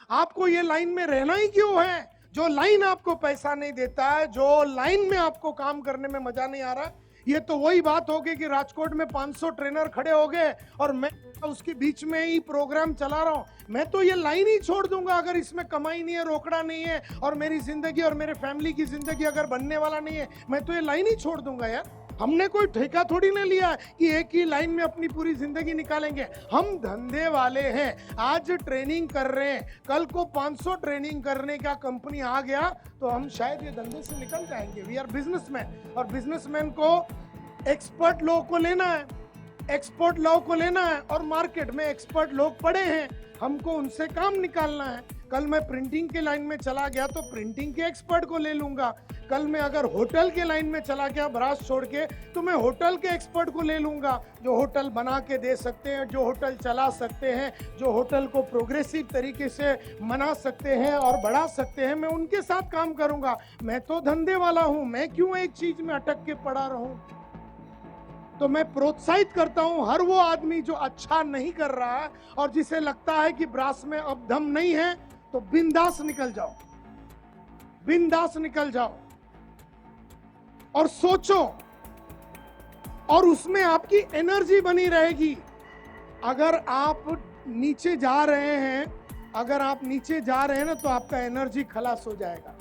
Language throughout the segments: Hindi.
आपको ये लाइन में रहना ही क्यों है? जो लाइन आपको पैसा नहीं देता है, जो लाइन में आपको काम करने में मजा नहीं आ रहा, ये तो वही बात होगी कि राजकोट में 500 ट्रेनर खड़े हो गए और मैं उसके बीच में ही प्रोग्राम चला रहा हूं। मैं तो ये लाइन ही छोड़ दूंगा अगर इसमें कमाई नहीं है, रोकड़ा नहीं है, और मेरी जिंदगी और मेरे फैमिली की जिंदगी अगर बनने वाला नहीं है, मैं तो ये लाइन ही छोड़ दूंगा यार। हमने कोई ठेका थोड़ी नहीं लिया है कि एक ही लाइन में अपनी पूरी जिंदगी निकालेंगे। हम धंधे वाले हैं, आज ट्रेनिंग कर रहे हैं, कल को 500 ट्रेनिंग करने का कंपनी आ गया तो हम शायद ये धंधे से निकल जाएंगे। वी आर बिजनेसमैन, और बिजनेसमैन को एक्सपर्ट लोगों को लेना है, एक्सपर्ट लोगों को लेना है, और मार्केट में एक्सपर्ट लोग पड़े हैं, हमको उनसे काम निकालना है। कल मैं प्रिंटिंग के लाइन में चला गया तो प्रिंटिंग के एक्सपर्ट को ले लूंगा। कल मैं अगर होटल के लाइन में चला गया ब्रास छोड़ के, तो मैं होटल के एक्सपर्ट को ले लूंगा, जो होटल बना के दे सकते हैं, जो होटल चला सकते हैं, जो होटल को प्रोग्रेसिव तरीके से मना सकते हैं और बढ़ा सकते हैं। मैं उनके साथ काम करूंगा। मैं तो धंधे वाला हूं, मैं क्यों एक चीज में अटक के पड़ा रहूं? तो मैं प्रोत्साहित करता हूं हर वो आदमी जो अच्छा नहीं कर रहा है और जिसे लगता है कि ब्रास में अब दम नहीं है, तो बिंदास निकल जाओ, बिंदास निकल जाओ और सोचो, और उसमें आपकी एनर्जी बनी रहेगी। अगर आप नीचे जा रहे हैं, अगर आप नीचे जा रहे हैं ना, तो आपका एनर्जी खलास हो जाएगा।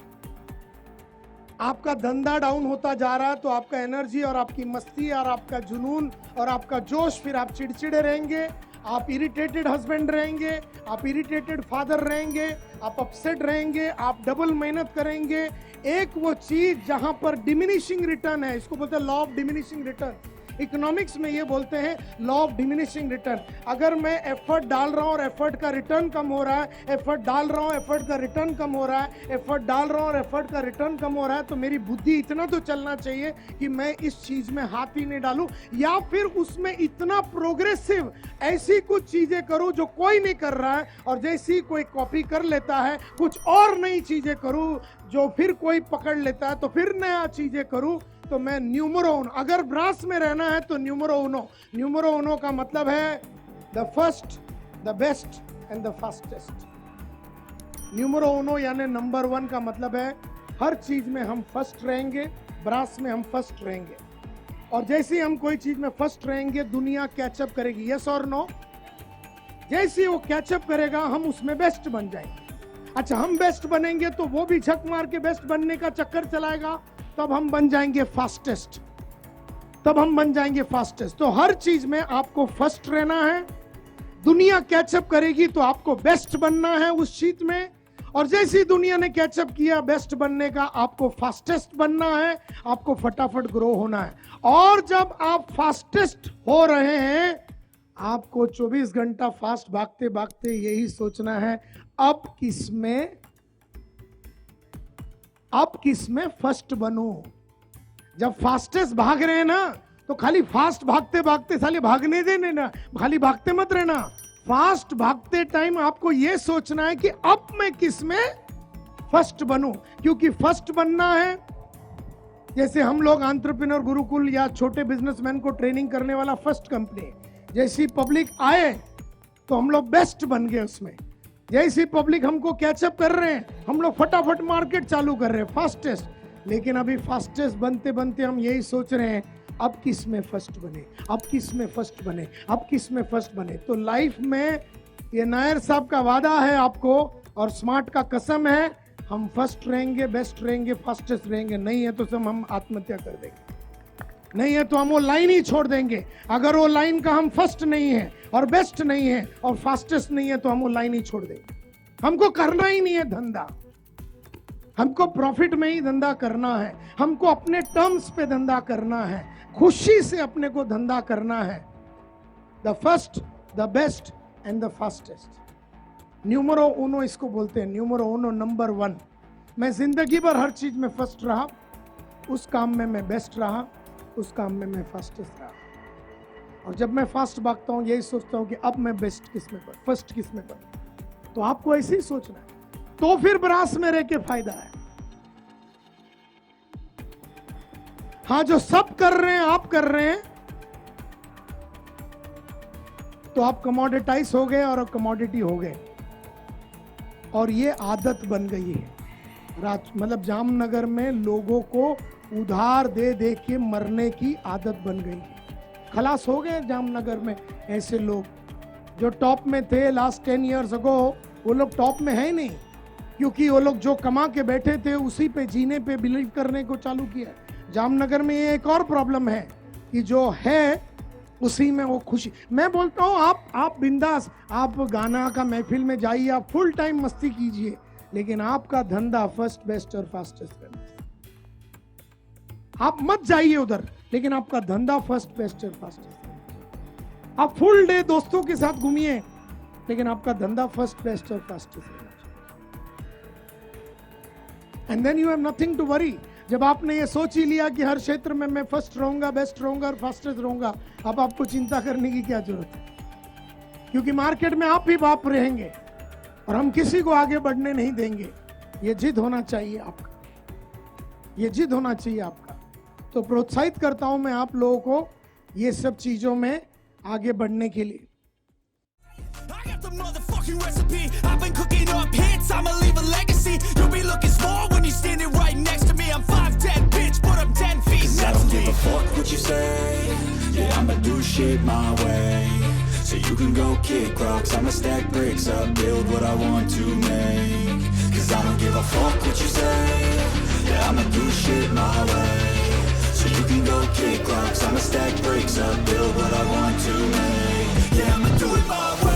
आपका धंधा डाउन होता जा रहा है तो आपका एनर्जी और आपकी मस्ती और आपका जुनून और आपका जोश, फिर आप चिड़चिड़े रहेंगे, आप इरिटेटेड हस्बैंड रहेंगे, आप इरिटेटेड फादर रहेंगे, आप अपसेट रहेंगे, आप डबल मेहनत करेंगे। एक वो चीज जहां पर डिमिनिशिंग रिटर्न है, इसको बोलते हैं law of diminishing return. Economics में ये बोलते हैं लॉ ऑफ डिमिनिशिंग रिटर्न। अगर मैं एफर्ट डाल रहा हूं और एफर्ट का रिटर्न कम हो रहा है, एफर्ट डाल रहा हूं, एफर्ट का रिटर्न कम हो रहा है, एफर्ट डाल रहा हूं और एफर्ट का रिटर्न कम हो रहा है, तो मेरी बुद्धि इतना तो चलना चाहिए कि मैं इस चीज में हाथ ही नहीं डालूं, या फिर उसमें इतना प्रोग्रेसिव ऐसी कुछ चीजें करूं जो कोई नहीं कर रहा है, और जैसी कोई कॉपी कर लेता है कुछ और नई चीजें करूं जो फिर कोई पकड़ लेता है, तो फिर नया चीजें करूं। तो मैं न्यूमरो उनो, अगर ब्रास में रहना है तो न्यूमरो उनो। न्यूमरो उनो का मतलब है the first, the best and the fastest. न्यूमरो उनो यानी नंबर 1 का मतलब है हर चीज में हम फर्स्ट रहेंगे, ब्रास में हम फर्स्ट रहेंगे, और जैसे ही हम कोई चीज में फर्स्ट रहेंगे दुनिया कैचअप करेगी। यस और नो? जैसे वो कैचअप करेगा हम उसमें बेस्ट बन जाएंगे। अच्छा, हम बेस्ट बनेंगे तो वो भी झक मार के बेस्ट बनने का चक्कर चलाएगा, तब हम बन जाएंगे फास्टेस्ट, तब हम बन जाएंगे फास्टेस्ट। तो हर चीज में आपको फर्स्ट रहना है। दुनिया कैचअप करेगी तो आपको बेस्ट बनना है उस चीज में, और जैसी दुनिया ने कैचअप किया बेस्ट बनने का, आपको फास्टेस्ट बनना है, आपको फटाफट ग्रो होना है। और जब आप फास्टेस्ट हो रहे हैं, आपको 24 घंटा फास्ट भागते भागते यही सोचना है अब किसमें फर्स्ट बनूं। जब फास्टेस्ट भाग रहे हैं ना, तो खाली फास्ट भागते भागते साले भागने देने ना, खाली भागते मत रहना। फास्ट भागते टाइम आपको यह सोचना है कि अब मैं किसमें फर्स्ट बनूं, क्योंकि फर्स्ट बनना है। जैसे हम लोग एंटरप्रेन्योर गुरुकुल या छोटे बिजनेसमैन को ट्रेनिंग करने वाला फर्स्ट कंपनी, जैसी पब्लिक आए तो हम लोग बेस्ट बन गए उसमें। जैसी पब्लिक हमको कैचअप कर रहे हैं, हम लोग फटाफट मार्केट चालू कर रहे हैं फास्टेस्ट। लेकिन अभी फास्टेस्ट बनते बनते हम यही सोच रहे हैं अब किस में फर्स्ट बने, अब किस में फर्स्ट बने, अब किस में फर्स्ट बने। तो लाइफ में ये नायर साहब का वादा है आपको, और स्मार्ट का कसम है, हम फर्स्ट रहेंगे, बेस्ट रहेंगे, फास्टेस्ट रहेंगे। नहीं है तो सब हम आत्महत्या कर देंगे, नहीं है तो हम वो लाइन ही छोड़ देंगे। अगर वो लाइन का हम फर्स्ट नहीं है और बेस्ट नहीं है और फास्टेस्ट नहीं है तो हम वो लाइन ही छोड़ देंगे। हमको करना ही नहीं है धंधा, हमको प्रॉफिट में ही धंधा करना है, हमको अपने टर्म्स पे धंधा करना है, खुशी से अपने को धंधा करना है। The first, the best and the fastest. न्यूमरो उनो इसको बोलते हैं, न्यूमरो उनो, नंबर 1। मैं जिंदगी भर हर चीज में फर्स्ट रहा, उस काम में मैं बेस्ट रहा, उस काम में मैं फास्टेस्ट रहा। और जब मैं फास्ट भागता हूं यही सोचता हूं कि अब मैं बेस्ट किस में बनूं, फर्स्ट किस में बनूं। तो आपको ऐसे ही सोचना है, तो फिर ब्रास में रह के फायदा है। हाँ, जो सब कर रहे हैं आप कर रहे हैं तो आप कमोडिटाइज हो गए और कमोडिटी हो गए। और ये आदत बन गई है। मतलब जामनगर में लोगों को उधार दे दे के मरने की आदत बन गई है। खलास हो गए जामनगर में ऐसे लोग जो टॉप में थे लास्ट 10 इयर्स अगो, वो लोग टॉप में है ही नहीं, क्योंकि वो लोग जो कमा के बैठे थे उसी पे जीने पे बिलीव करने को चालू किया। जामनगर में ये एक और प्रॉब्लम है कि जो है उसी में वो खुशी। मैं बोलता हूँ आप बिंदास, आप गाना का महफिल में जाइए, आप फुल टाइम मस्ती कीजिए, लेकिन आपका धंधा फर्स्ट बेस्ट और फास्टेस्ट करना। आप मत जाइए उधर, लेकिन आपका धंधा फर्स्ट बेस्ट और फास्टेस्ट। आप फुल डे दोस्तों के साथ घूमिए, लेकिन आपका धंधा फर्स्ट बेस्ट और फास्टेस्ट करना। And then you have nothing to worry. जब आपने ये सोच ही लिया कि हर क्षेत्र में मैं फर्स्ट रहूंगा, बेस्ट रहूंगा और फास्टेस्ट रहूंगा, अब आपको चिंता करने की क्या जरूरत है? क्योंकि मार्केट में आप ही बाप रहेंगे और हम किसी को आगे बढ़ने नहीं देंगे। ये जिद होना चाहिए आपका, ये जिद होना चाहिए आपका। तो प्रोत्साहित करता हूं मैं आप लोगों को ये सब चीजों में आगे बढ़ने के लिए। Motherfucking recipe, I've been cooking up hits, I'ma leave a legacy. You'll be looking small when you're standing right next to me. I'm 5'10", bitch, but I'm 10 feet. 'Cause I don't give a fuck what you say. Yeah, I'ma do shit my way. So you can go kick rocks, I'ma stack bricks up, build what I want to make. 'Cause I don't give a fuck what you say. Yeah, I'ma do shit my way. So you can go kick rocks, I'ma stack bricks up, build what I want to make. Yeah, I'ma do it my way.